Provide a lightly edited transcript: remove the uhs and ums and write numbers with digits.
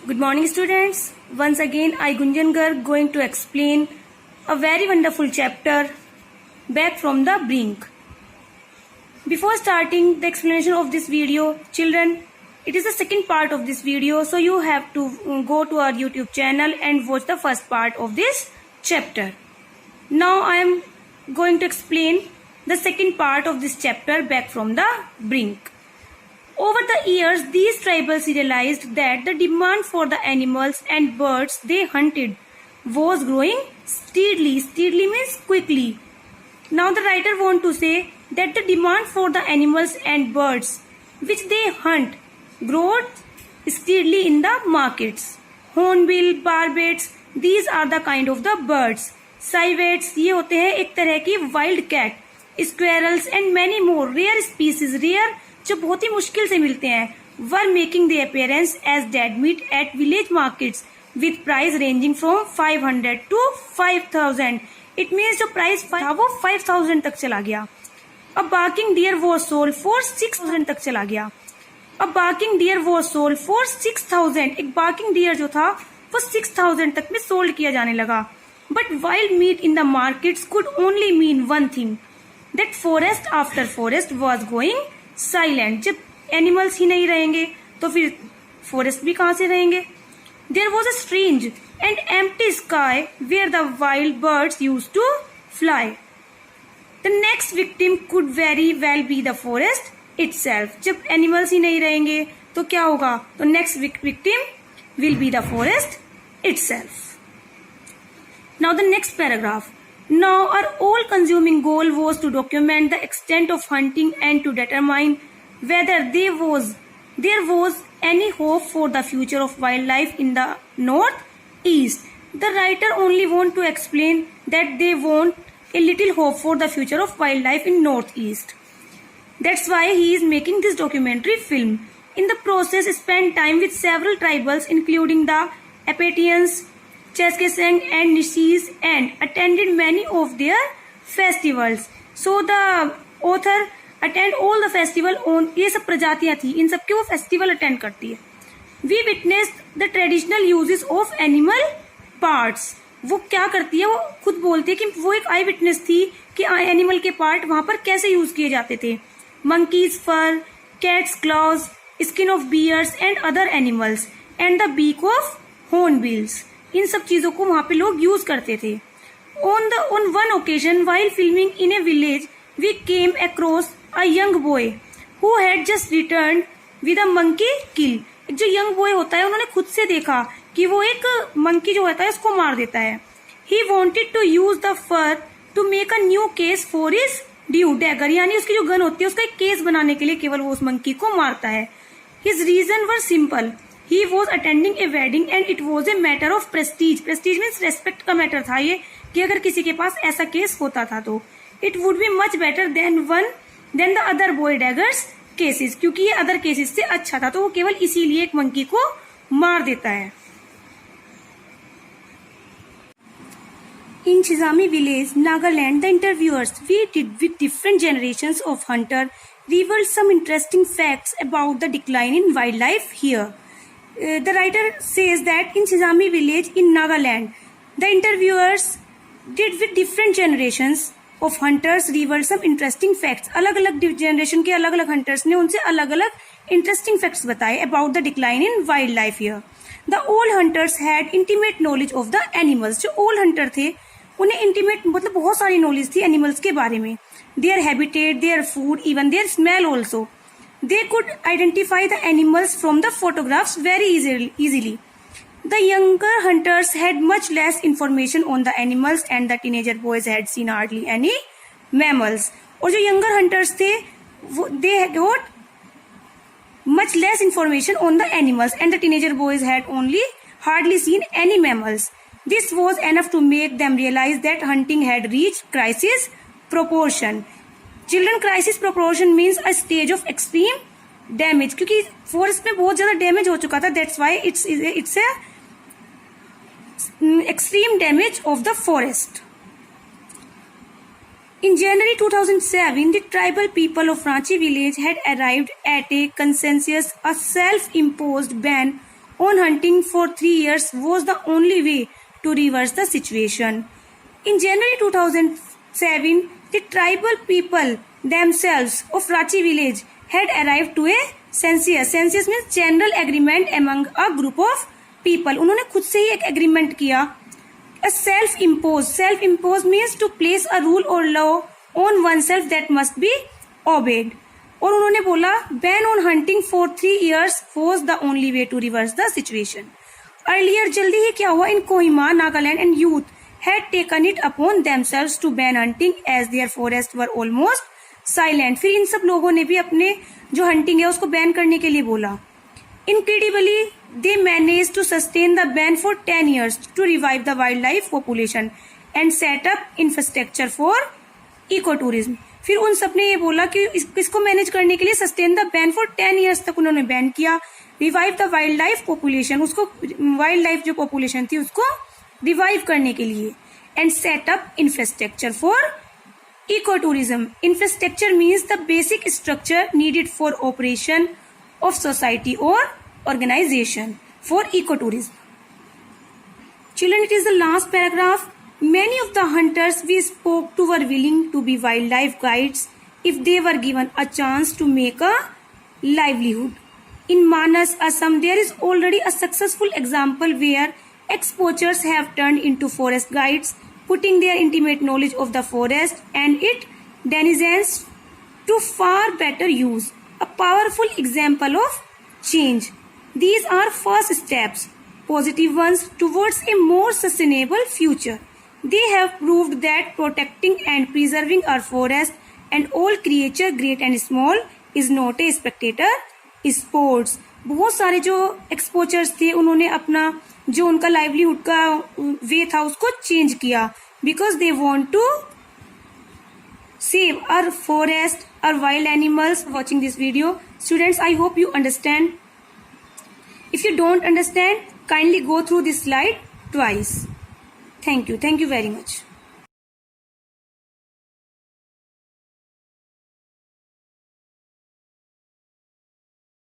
Good morning, students. Once again, I Gunjan Garg going to explain a very wonderful chapter, Back from the Brink. Before starting the explanation of this video, children, it is the second part of this video, so you have to go to our YouTube channel and watch the first part of this chapter. Now I am going to explain the second part of this chapter, Back from the Brink. Over the years, these tribals realized that the demand for the animals and birds they hunted was growing steadily. Steadily means quickly. Now the writer wants to say that the demand for the animals and birds which they hunt growed steadily in the markets. Hornbill, barbets, these are the kind of the birds. Civets, ये होते हैं एक तरह की wild cat. Squirrels and many more rare species, rare जो बहुत ही मुश्किल से मिलते हैं, were making their appearance as dead meat at village markets with price ranging from 500 to 5000. It means जो प्राइस था वो 5000 तक चला गया. A barking deer was sold for 6000 तक चला गया. A barking deer was sold for 6000. एक barking deer जो था वो 6000 तक में sold किया जाने लगा. But wild meat in the markets could only mean one thing, that forest after forest was going silent. जब एनिमल्स ही नहीं रहेंगे तो फिर फॉरेस्ट भी कहां से रहेंगे. There was a strange and empty sky where the wild birds used to fly. The next victim could very well be the forest itself. जब एनिमल्स ही नहीं रहेंगे तो क्या होगा, तो next victim will be the forest itself. Now the next paragraph. Now our all-consuming goal was to document the extent of hunting and to determine whether there was any hope for the future of wildlife in the northeast. The writer only want to explain that they want a little hope for the future of wildlife in northeast. That's why he is making this documentary film. In the process, spent time with several tribals, including the Apatians, Cheskesang and Nishis, and attended many of their festivals. So the author attend all the festival on, ये सब प्रजातियां थी, इन सब के वो festival attend करती है. We witnessed the traditional uses of animal parts. वो क्या करती है, वो खुद बोलती है कि वो एक आई विटनेस थी कि एनिमल के पार्ट वहां पर कैसे यूज किए जाते थे. Monkeys fur, cats claws, skin of bears and other animals, and the beak of hornbills. इन सब चीजों को वहां पे लोग यूज करते थे. On one occasion while filming in a village we came across a young boy who had just returned with a monkey kill. एक जो यंग बॉय होता है उन्होंने खुद से देखा कि वो एक मंकी जो होता है उसको मार देता है. He wanted to use the fur to make a new case for his due dagger. यानी उसकी जो गन होती है उसका एक केस बनाने के लिए केवल वो उस मंकी को मारता है. His reason were simple. He was attending a wedding and it was a matter of prestige. Prestige means respect का मैटर था ये, कि अगर किसी के पास ऐसा केस होता था तो it would be much better than the other boy daggers cases. क्योंकि ये अदर केसेस से अच्छा था तो वो केवल इसीलिए एक मंकी को मार देता है. In Chizami village, Nagaland, the interviewers with different generations of hunter revealed some interesting facts about the decline in wildlife here. The writer says that in Chizami village in Nagaland, the interviewers did with different generations of hunters revealed some interesting facts. अलग अलग generation के अलग अलग hunters ने उनसे अलग अलग interesting facts बताए about the decline in wildlife here. The old hunters had intimate knowledge of the animals. जो old hunter थे उन्हें intimate मतलब बहुत सारी knowledge थी animals के बारे में. Their habitat, their food, even their smell also. They could identify the animals from the photographs very easily. The younger hunters had much less information on the animals and the teenager boys had seen hardly any mammals. और जो younger hunters थे they got much less information on the animals and the teenager boys had hardly seen any mammals. This was enough to make them realize that hunting had reached crisis proportion. Children, crisis proportion means a stage of extreme damage. क्योंकि forest में बहुत ज्यादा damage हो चुका था, that's why it's a extreme damage of the forest. In January 2007, the tribal people of Ranchi village had arrived at a consensus, a self-imposed ban on hunting for 3 years was the only way to reverse the situation. In January 2007, the tribal people themselves of Rachi village had arrived to a census. Census means general agreement among a group of people. उन्होंने खुद से ही एक agreement किया. A self-imposed means to place a rule or law on oneself that must be obeyed. और उन्होंने बोला ban on hunting for 3 years was the only way to reverse the situation. Earlier जल्दी ही क्या हुआ, in Kohima, Nagaland and youth had taken it upon themselves to ban hunting as their forests were almost silent. फिर इन सब लोगों ने भी अपने जो hunting है उसको बैन करने के लिए बोला. Incredibly, they managed to sustain the ban for 10 years to revive the wildlife population and set up infrastructure for ecotourism. फिर उन सब ने ये बोला कि इसको मैनेज करने के लिए sustain the ban for 10 years तक उन्होंने बैन किया. Revive the wild life population, उसको वाइल्ड लाइफ जो पॉपुलेशन थी उसको रिवाइव करने के लिए. And set up infrastructure for ecotourism. Infrastructure means the basic structure needed for operation of society or organization for ecotourism. Children, it is the last paragraph. Many of the hunters we spoke to were willing to be wildlife guides if they were given a chance to make a livelihood. In Manas, Assam, there is already a successful example where ex-poachers have turned into forest guides, putting their intimate knowledge of the forest and its denizens to far better use. A powerful example of change. These are first steps, positive ones, towards a more sustainable future. They have proved that protecting and preserving our forest and all creature, great and small, is not a spectator sports. बहुत सारे जो एक्सपोचर्स थे उन्होंने अपना जो उनका livelihood का वे था उसको चेंज किया because they want to save our forest, our wild animals. Watching this video, students, I hope you understand. If you don't understand, kindly go through this slide twice. Thank you very much.